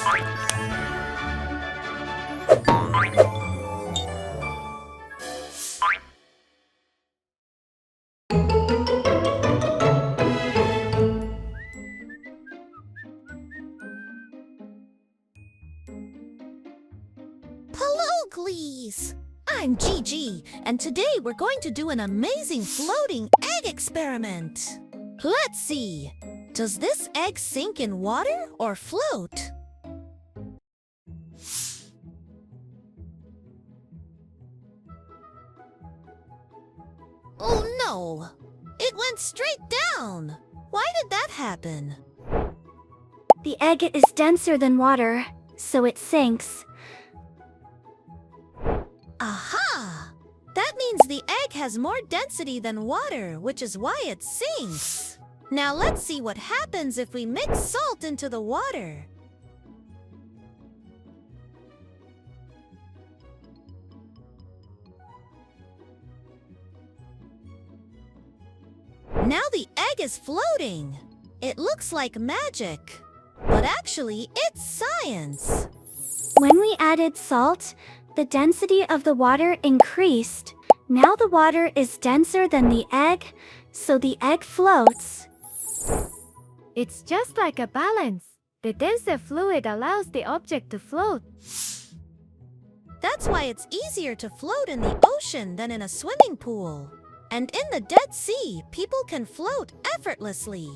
Hello, Glees! I'm Gigi, and today we're going to do an amazing floating egg experiment. Let's see. Does this egg sink in water or float? Oh no! It went straight down! Why did that happen? The egg is denser than water, so it sinks. Aha! That means the egg has more density than water, which is why it sinks. Now let's see what happens if we mix salt into the water. Now the egg is floating. It looks like magic, but actually it's science. When we added salt, the density of the water increased. Now the water is denser than the egg, so the egg floats. It's just like a balance. The denser fluid allows the object to float. That's why it's easier to float in the ocean than in a swimming pool. And in the Dead Sea, people can float effortlessly.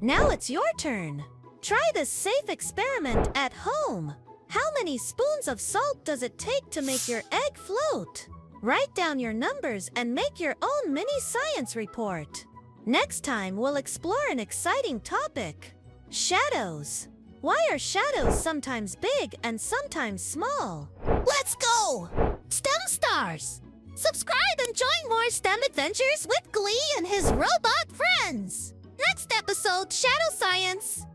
Now it's your turn. Try this safe experiment at home. How many spoons of salt does it take to make your egg float? Write down your numbers and make your own mini science report. Next time, we'll explore an exciting topic: shadows. Why are shadows sometimes big and sometimes small? Let's go! STEM stars! Subscribe and join more STEM adventures with Glee and his robot friends! Next episode, Shadow Science!